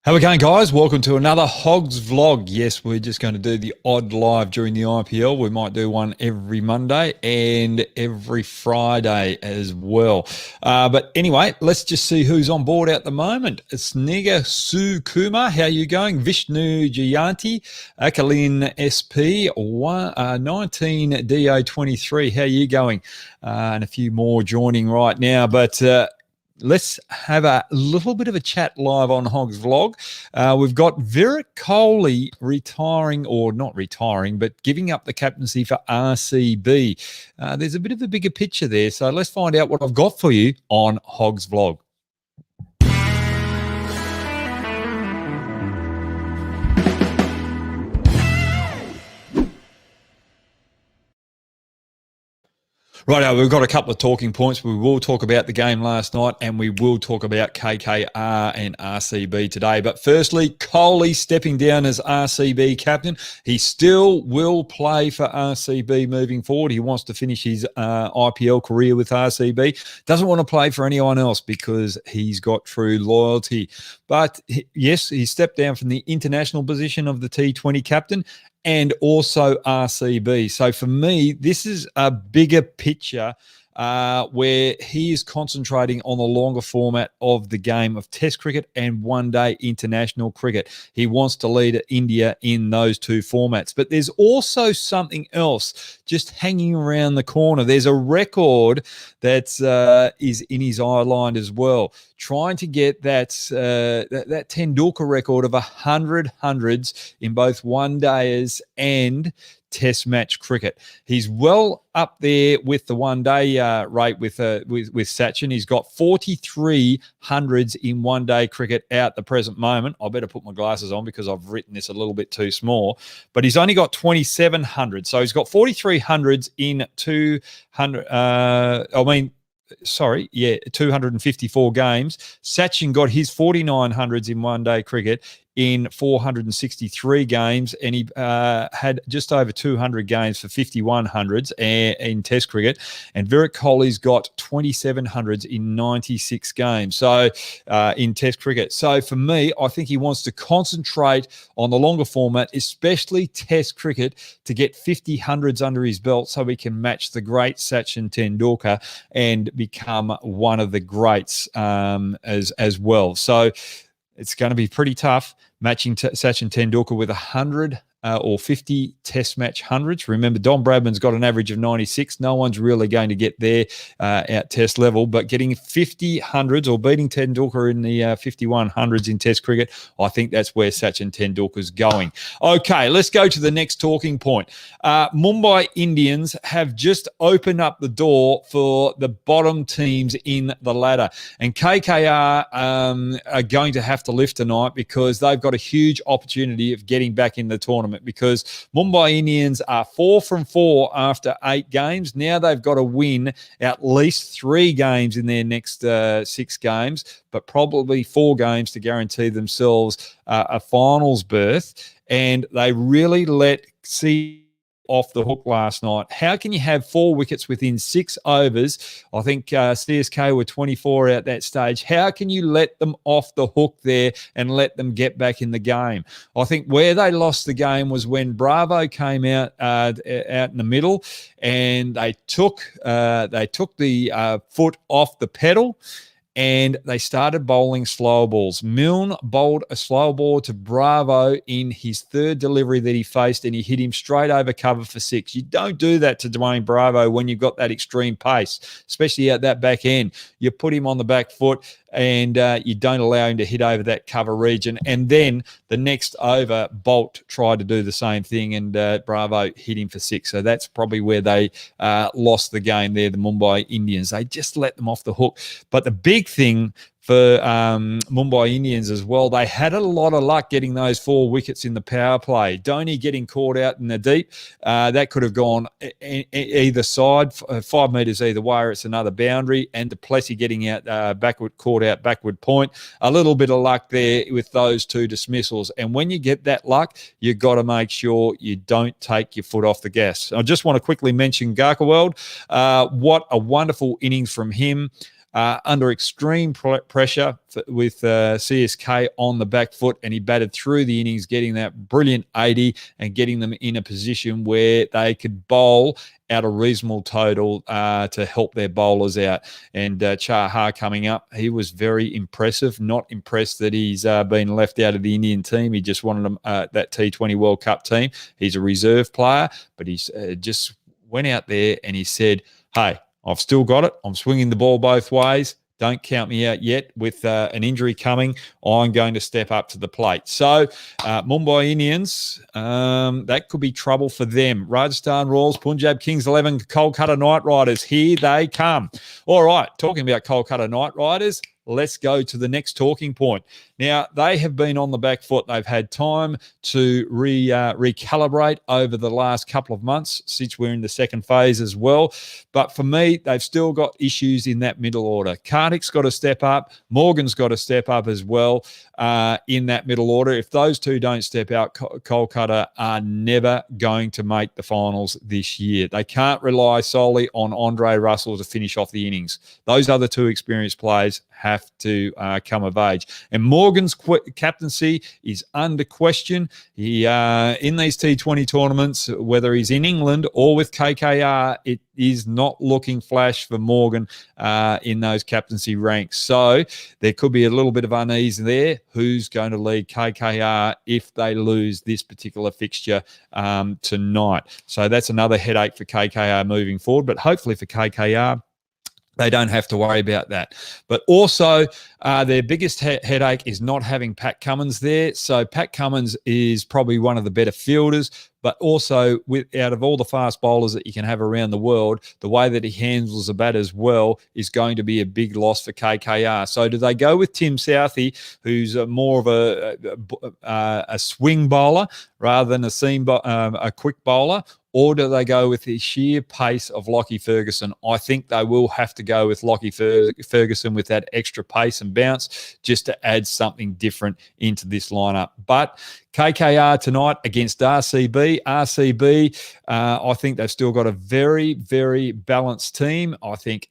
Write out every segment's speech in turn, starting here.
How we going, guys? Welcome to another Hoggs vlog. Yes, we're just going to do the odd live during the IPL. We might do one every Monday and every Friday as well. But anyway, let's just see who's on board at the moment. Sniga Sukuma, how you going? Vishnu Jayanti, Akalin SP, 19 DO23, how you going? And a few more joining right now, but let's have a little bit of a chat live on Hoggs vlog. We've got Virat Kohli retiring, or not retiring, but giving up the captaincy for RCB. There's a bit of a bigger picture there. So let's find out what I've got for you on Hoggs vlog. Right, we've got a couple of talking points. We will talk about the game last night and we will talk about KKR and RCB today. But firstly, Kohli stepping down as RCB captain. He still will play for RCB moving forward. He wants to finish his IPL career with RCB. Doesn't want to play for anyone else because he's got true loyalty. But yes, he stepped down from the international position of the T20 captain and also RCB. So for me, this is a bigger picture where he is concentrating on the longer format of the game of Test cricket and one-day international cricket. He wants to lead India in those two formats. But there's also something else just hanging around the corner. There's a record that is in his eye line as well, trying to get that Tendulkar record of 100 hundreds in both one-dayers and Test match cricket. He's well up there with the one-day rate with Sachin. He's got 43 hundreds in one-day cricket at the present moment. I better put my glasses on because I've written this a little bit too small. But he's only got 2,700. So he's got 43 hundreds in 254 games. Sachin got his 49 hundreds in one-day cricket in 463 games, and he had just over 200 games for 51 hundreds in Test cricket. And Virat Kohli's got 27 hundreds in 96 games, so in Test cricket. So for me, I think he wants to concentrate on the longer format, especially Test cricket, to get 50 hundreds under his belt so he can match the great Sachin Tendulkar and become one of the greats as well. So it's going to be pretty tough matching Sachin Tendulkar with 100 or 50 Test match hundreds. Remember, Don Bradman's got an average of 96. No one's really going to get there at Test level, but getting 50 hundreds or beating Tendulkar in the 51 hundreds in Test cricket, I think that's where Sachin Tendulkar's going. Okay, let's go to the next talking point. Mumbai Indians have just opened up the door for the bottom teams in the ladder, and KKR are going to have to lift tonight because they've got a huge opportunity of getting back in the tournament, because Mumbai Indians are 4 from 4 after 8 games. Now they've got to win at least 3 games in their next 6 games, but probably 4 games to guarantee themselves a finals berth. And they really let off the hook last night. How can you have 4 wickets within 6 overs? I think CSK were 24 at that stage. How can you let them off the hook there and let them get back in the game? I think where they lost the game was when Bravo came out in the middle and they took the foot off the pedal, and they started bowling slow balls. Milne bowled a slow ball to Bravo in his 3rd delivery that he faced, and he hit him straight over cover for 6. You don't do that to Dwayne Bravo when you've got that extreme pace, especially at that back end. You put him on the back foot and you don't allow him to hit over that cover region. And then the next over, Bolt tried to do the same thing, and Bravo hit him for 6. So that's probably where they lost the game there, the Mumbai Indians. They just let them off the hook. But the big thing for Mumbai Indians as well, they had a lot of luck getting those 4 wickets in the power play. Dhoni getting caught out in the deep, that could have gone either side, 5 metres either way, or it's another boundary. And Du Plessis getting out caught out backward point. A little bit of luck there with those 2 dismissals. And when you get that luck, you've got to make sure you don't take your foot off the gas. I just want to quickly mention Garkaweld. What a wonderful innings from him. under extreme pressure with CSK on the back foot, and he batted through the innings, getting that brilliant 80 and getting them in a position where they could bowl out a reasonable total to help their bowlers out. And Chahar coming up, he was very impressive. Not impressed that he's been left out of the Indian team. He just wanted him, that T20 World Cup team. He's a reserve player, but he's just went out there and he said, hey, I've still got it. I'm swinging the ball both ways. Don't count me out yet. With an injury coming, I'm going to step up to the plate. So Mumbai Indians, that could be trouble for them. Rajasthan Royals, Punjab Kings 11, Kolkata Knight Riders. Here they come. All right, talking about Kolkata Knight Riders, let's go to the next talking point. Now, they have been on the back foot. They've had time to recalibrate over the last couple of months since we're in the second phase as well. But for me, they've still got issues in that middle order. Karthik's got to step up. Morgan's got to step up as well in that middle order. If those two don't step out, Kolkata are never going to make the finals this year. They can't rely solely on Andre Russell to finish off the innings. Those other two experienced players have to come of age. And Morgan's captaincy is under question. He in these T20 tournaments, whether he's in England or with KKR, it is not looking flash for Morgan in those captaincy ranks. So there could be a little bit of unease there. Who's going to lead KKR if they lose this particular fixture tonight? So that's another headache for KKR moving forward. But hopefully for KKR, they don't have to worry about that. But also, their biggest headache is not having Pat Cummins there. So Pat Cummins is probably one of the better fielders, but also out of all the fast bowlers that you can have around the world, the way that he handles the bat as well is going to be a big loss for KKR. So do they go with Tim Southey, who's more of a swing bowler rather than a quick bowler? Or do they go with the sheer pace of Lockie Ferguson? I think they will have to go with Lockie Ferguson with that extra pace and bounce just to add something different into this lineup. But KKR tonight against RCB. RCB, I think they've still got a very, very balanced team. I think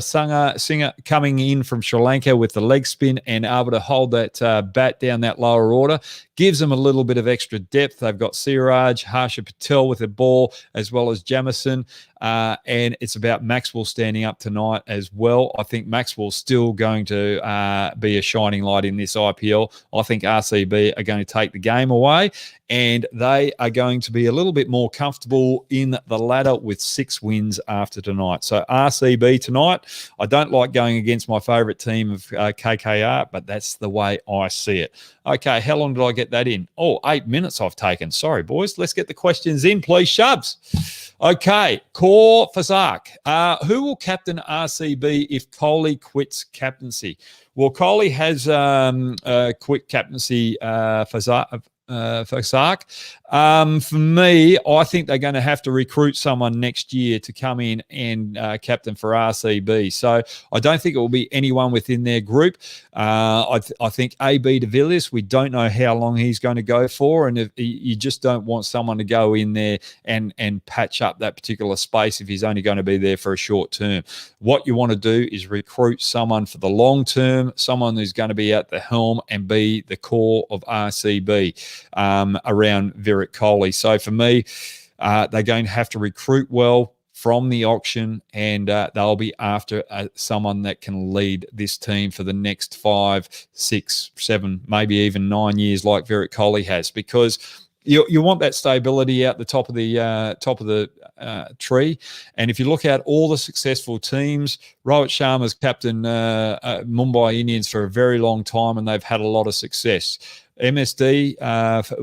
Singer coming in from Sri Lanka with the leg spin and able to hold that bat down that lower order gives them a little bit of extra depth. They've got Siraj, Harsha Patel with a ball, as well as Jamison. And it's about Maxwell standing up tonight as well. I think Maxwell's still going to be a shining light in this IPL. I think RCB are going to take the game away, and they are going to be a little bit more comfortable in the ladder with 6 wins after tonight. So RCB tonight, I don't like going against my favourite team of KKR, but that's the way I see it. Okay, how long did I get that in? Oh, 8 minutes I've taken. Sorry, boys. Let's get the questions in, please, Shubs. Okay, Core Fazak. Who will captain RCB if Kohli quits captaincy? Well, Kohli has quit captaincy Fazak. For me, I think they're going to have to recruit someone next year to come in and captain for RCB. So I don't think it will be anyone within their group. I think AB de Villiers, we don't know how long he's going to go for, and if you just don't want someone to go in there and patch up that particular space if he's only going to be there for a short term. What you want to do is recruit someone for the long term, someone who's going to be at the helm and be the core of RCB around Virat Kohli. So for me, they're going to have to recruit well from the auction, and they'll be after someone that can lead this team for the next 5, 6, 7, maybe even 9 years like Virat Kohli has, because you want that stability out the top of the tree. And if you look at all the successful teams, Rohit Sharma's captained Mumbai Indians for a very long time, and they've had a lot of success. MSD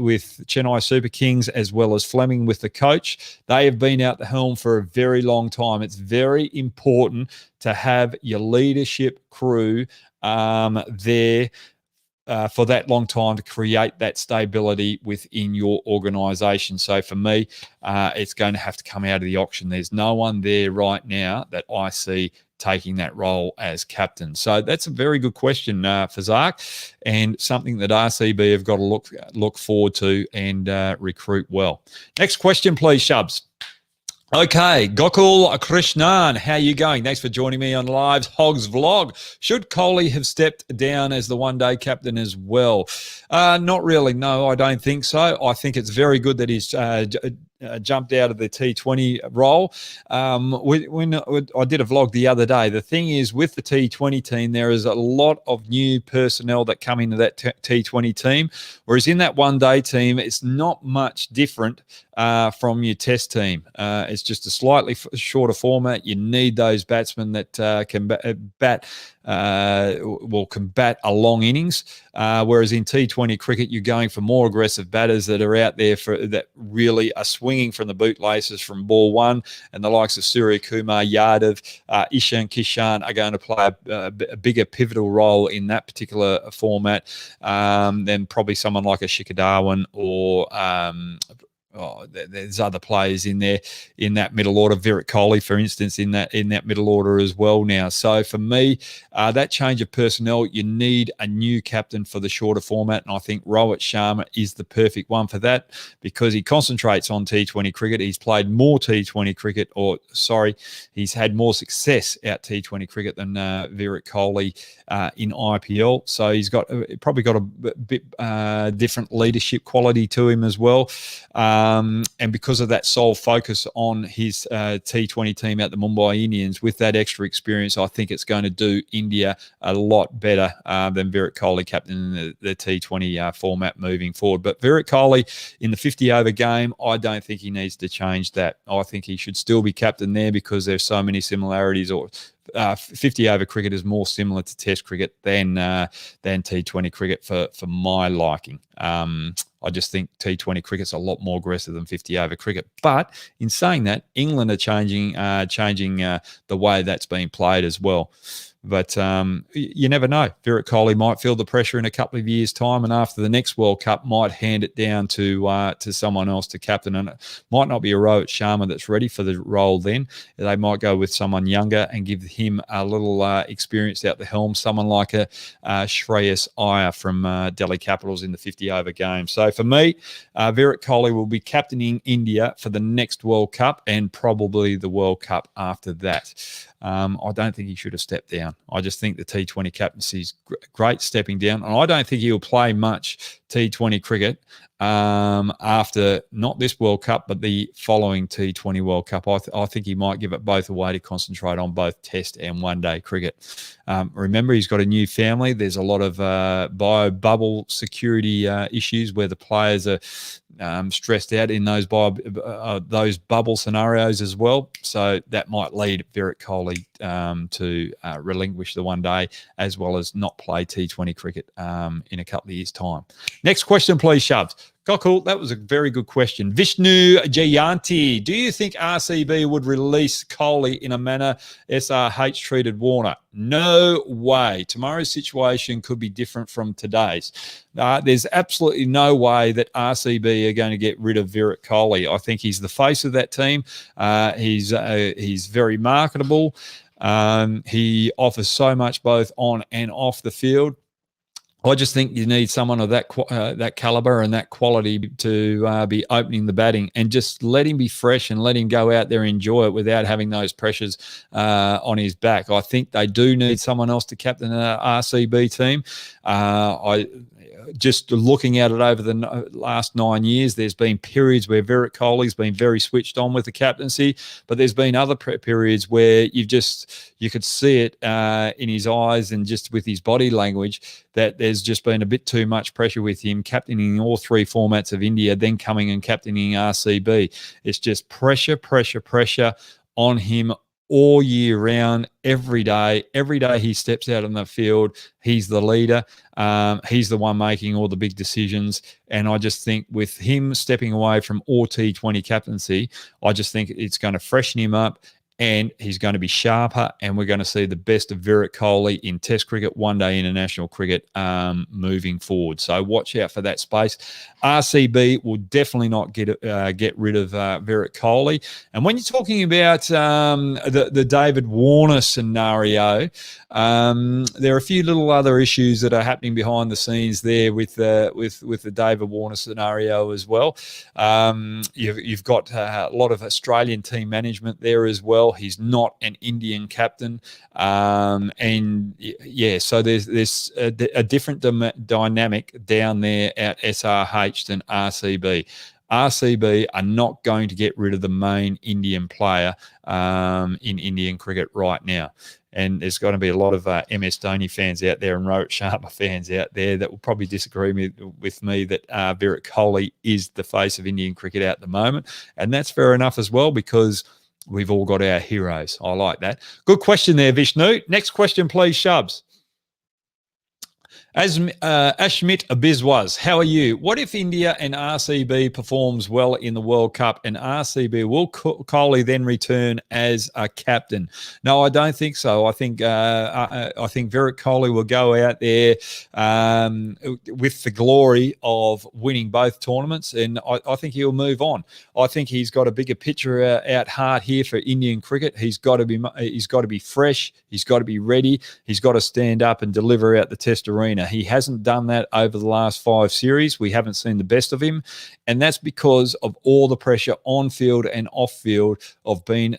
with Chennai Super Kings, as well as Fleming with the coach, they have been out the helm for a very long time. It's very important to have your leadership crew there for that long time to create that stability within your organisation. So for me, it's going to have to come out of the auction. There's no one there right now that I see taking that role as captain. So that's a very good question for Zark, and something that RCB have got to look forward to and recruit well. Next question, please, Shubs. Okay, Gokul Krishnan, how you going? Thanks for joining me on Live's Hoggs vlog. Should Kohli have stepped down as the one-day captain as well? Not really. No, I don't think so. I think it's very good that he's jumped out of the T20 role. When I did a vlog the other day, the thing is with the T20 team, there is a lot of new personnel that come into that T20 team, whereas in that one-day team, it's not much different from your test team. It's just a slightly shorter format. You need those batsmen that can combat a long innings. Whereas in T20 cricket, you're going for more aggressive batters that are out there that really are swinging from the bootlaces from ball one, and the likes of Surya Kumar, Yadav, Ishan Kishan are going to play a bigger pivotal role in that particular format than probably someone like a Shikhar Dhawan or there's other players in there in that middle order. Virat Kohli, for instance, in that middle order as well now. So for me, that change of personnel, you need a new captain for the shorter format, and I think Rohit Sharma is the perfect one for that because he concentrates on T20 cricket. He's played more T20 cricket, he's had more success out T20 cricket than Virat Kohli in IPL. So he's probably got a bit different leadership quality to him as well. And because of that sole focus on his T20 team at the Mumbai Indians, with that extra experience, I think it's going to do India a lot better than Virat Kohli captaining the T20 format moving forward. But Virat Kohli in the 50-over game, I don't think he needs to change that. I think he should still be captain there because there's so many similarities, or 50-over cricket is more similar to Test cricket than T20 cricket for my liking. I just think T20 cricket's a lot more aggressive than 50-over cricket. But in saying that, England are changing the way that's being played as well. But you never know. Virat Kohli might feel the pressure in a couple of years' time, and after the next World Cup, might hand it down to someone else to captain. And it might not be a Rohit Sharma that's ready for the role then. They might go with someone younger and give him a little experience out the helm, someone like a Shreyas Iyer from Delhi Capitals in the 50-over game. So for me, Virat Kohli will be captaining India for the next World Cup and probably the World Cup after that. I don't think he should have stepped down. I just think the T20 captaincy is great stepping down. And I don't think he'll play much T20 cricket after not this World Cup, but the following T20 World Cup. I think he might give it both away to concentrate on both Test and one-day cricket. Remember, he's got a new family. There's a lot of bio-bubble security issues where the players are stressed out in those bubble scenarios as well. So that might lead Virat Kohli to relinquish the one-day as well as not play T20 cricket in a couple of years' time. Next question, please, Shovs. Cool. That was a very good question. Vishnu Jayanti, do you think RCB would release Kohli in a manner SRH treated Warner? No way. Tomorrow's situation could be different from today's. There's absolutely no way that RCB are going to get rid of Virat Kohli. I think he's the face of that team. He's very marketable. He offers so much both on and off the field. I just think you need someone of that caliber and that quality to be opening the batting, and just let him be fresh and let him go out there and enjoy it without having those pressures on his back. I think they do need someone else to captain an RCB team. Just looking at it over the last 9 years, there's been periods where Virat Kohli's been very switched on with the captaincy, but there's been other periods where you could see it in his eyes and just with his body language that there's just been a bit too much pressure with him captaining all three formats of India, then coming and captaining RCB. It's just pressure on him all year round, every day. Every day he steps out on the field, he's the leader. He's the one making all the big decisions. And I just think with him stepping away from all T20 captaincy, I just think it's going to freshen him up and he's going to be sharper, and we're going to see the best of Virat Kohli in Test cricket, one-day international cricket moving forward. So watch out for that space. RCB will definitely not get rid of Virat Kohli. And when you're talking about the David Warner scenario, there are a few little other issues that are happening behind the scenes there with the David Warner scenario as well. You've got a lot of Australian team management there as well. He's not an Indian captain, and yeah, so there's a different dynamic down there at SRH than RCB. RCB are not going to get rid of the main Indian player in Indian cricket right now. And there's going to be a lot of MS Dhoni fans out there and Rohit Sharma fans out there that will probably disagree with me that Virat Kohli is the face of Indian cricket at the moment. And that's fair enough as well, because we've all got our heroes. I like that. Good question there, Vishnu. Next question, please, Shubs. As Ashmit Abizwaz, how are you? What if India and RCB performs well in the World Cup, and RCB will Kohli then return as a captain? No, I don't think so. I think Virat Kohli will go out there with the glory of winning both tournaments, and I think he'll move on. I think he's got a bigger picture at heart here for Indian cricket. He's got to be fresh. He's got to be ready. He's got to stand up and deliver out the Test arena. He hasn't done that over the last 5 series. We haven't seen the best of him, and that's because of all the pressure on field and off field of being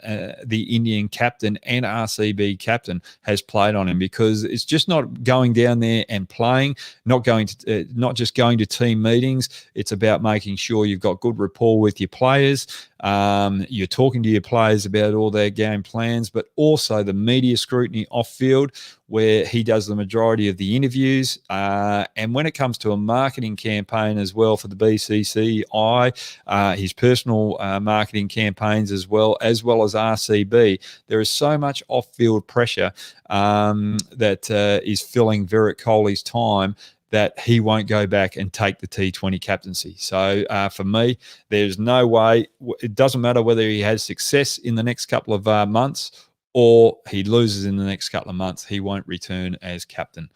the Indian captain and RCB captain has played on him, because it's just not going down there and playing, not just going to team meetings. It's about making sure you've got good rapport with your players. You're talking to your players about all their game plans, but also the media scrutiny off field, where he does the majority of the interviews. And when it comes to a marketing campaign as well for the BCCI, his personal marketing campaigns as well as RCB, there is so much off-field pressure that is filling Virat Kohli's time that he won't go back and take the T20 captaincy. So for me, there's no way. It doesn't matter whether he has success in the next couple of months or he loses in the next couple of months, he won't return as captain.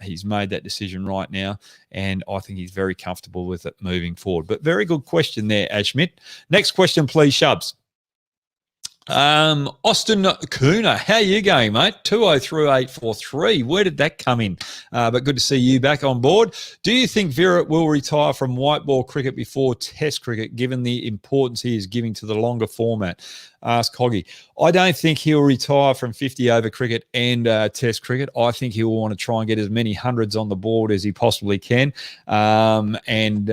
He's made that decision right now, and I think he's very comfortable with it moving forward. But very good question there, Ashmit. Next question, please, Shubs. Austin Cooner, how are you going, mate? 203843. Where did that come in? But good to see you back on board. Do you think Virat will retire from white ball cricket before Test cricket, given the importance he is giving to the longer format? Ask Hoggy. I don't think he'll retire from 50-over cricket and Test cricket. I think he'll want to try and get as many hundreds on the board as he possibly can, and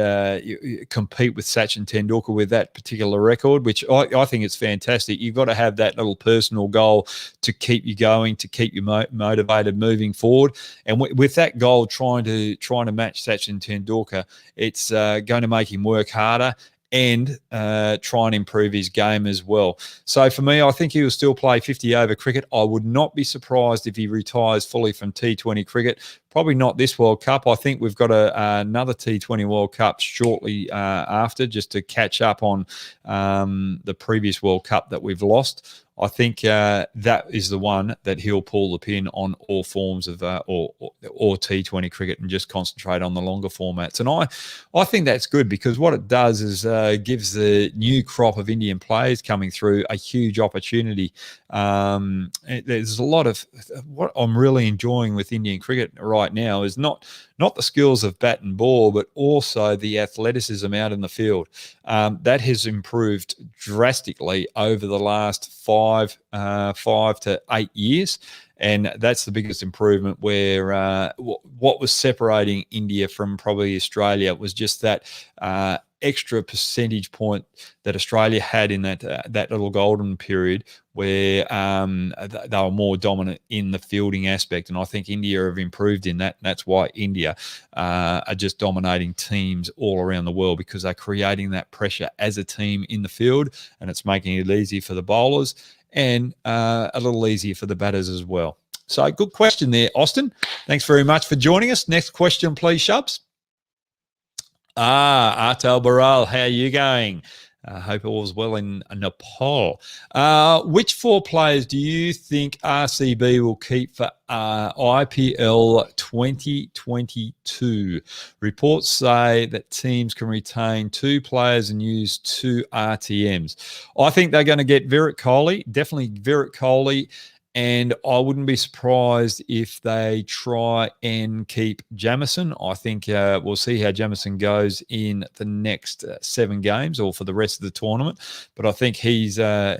compete with Sachin Tendulkar with that particular record, which I think it's fantastic. You've got to have that little personal goal to keep you going, to keep you motivated moving forward. And with that goal, trying to match Sachin Tendulkar, it's going to make him work harder and try and improve his game as well. So for me, I think he will still play 50-over cricket. I would not be surprised if he retires fully from T20 cricket. Probably not this World Cup. I think we've got another T20 World Cup shortly after, just to catch up on the previous World Cup that we've lost. I think that is the one that he'll pull the pin on all forms of or T20 cricket and just concentrate on the longer formats. And I think that's good, because what it does is gives the new crop of Indian players coming through a huge opportunity. There's a lot of what I'm really enjoying with Indian cricket right now is not the skills of bat and ball, but also the athleticism out in the field. That has improved drastically over the last 5 to 8 years. And that's the biggest improvement, where what was separating India from probably Australia was just that extra percentage point that Australia had in that little golden period, where they were more dominant in the fielding aspect. And I think India have improved in that. And that's why India are just dominating teams all around the world, because they're creating that pressure as a team in the field, and it's making it easy for the bowlers and a little easier for the batters as well. So good question there, Austin. Thanks very much for joining us. Next question, please, Shubs. Artel Baral, how are you going? Hope all's well in Nepal. Which 4 players do you think RCB will keep for IPL 2022? Reports say that teams can retain 2 players and use 2 RTMs. I think they're going to get Virat Kohli, definitely Virat Kohli. And I wouldn't be surprised if they try and keep Jamieson. I think we'll see how Jamieson goes in the next 7 games or for the rest of the tournament. But I think he's a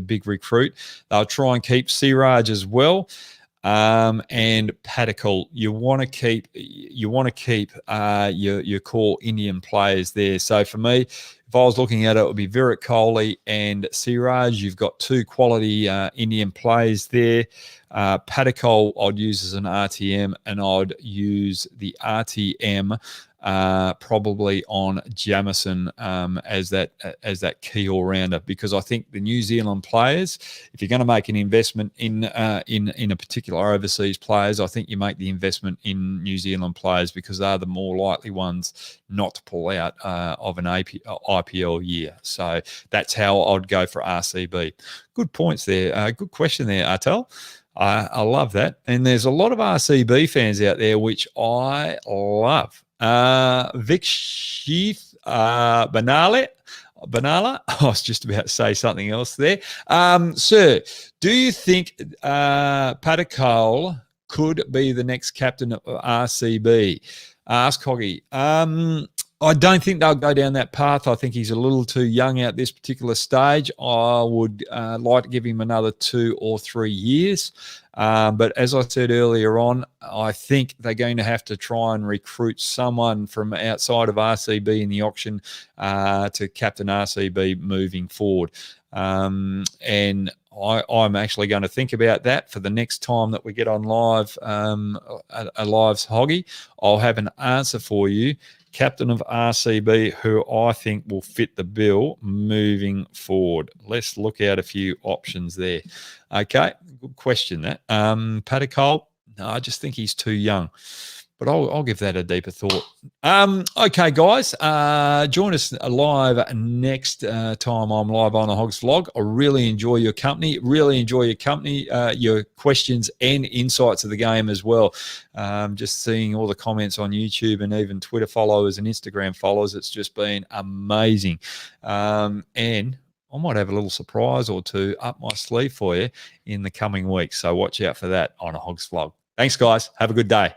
big recruit. They'll try and keep Siraj as well. And Patekal, you want to keep your core Indian players there. So for me, if I was looking at it, it would be Virat Kohli and Siraj. You've got 2 quality Indian players there. Patekal I'd use as an RTM, and I'd use the RTM probably on Jamieson as that key all-rounder, because I think the New Zealand players, if you're going to make an investment in a particular overseas players, I think you make the investment in New Zealand players because they're the more likely ones not to pull out of an IPL year. So that's how I'd go for RCB. Good points there. Good question there, Artel. I love that. And there's a lot of RCB fans out there, which I love. Vikshith Banala. I was just about to say something else there. Sir, do you think Patekal could be the next captain of RCB? Ask Hoggy. I don't think they'll go down that path. I think he's a little too young at this particular stage. I would like to give him another 2 or 3 years. But as I said earlier on, I think they're going to have to try and recruit someone from outside of RCB in the auction to captain RCB moving forward. And I'm actually going to think about that for the next time that we get on live, a live's Hoggy. I'll have an answer for you. Captain of RCB, who I think will fit the bill moving forward. Let's look at a few options there. Okay, good question that. Patekal, no, I just think he's too young. But I'll give that a deeper thought. Okay, guys, join us live next time I'm live on the Hoggs vlog. I really enjoy your company. Your questions and insights of the game as well. Just seeing all the comments on YouTube and even Twitter followers and Instagram followers, it's just been amazing. And I might have a little surprise or 2 up my sleeve for you in the coming weeks. So watch out for that on a Hoggs vlog. Thanks, guys. Have a good day.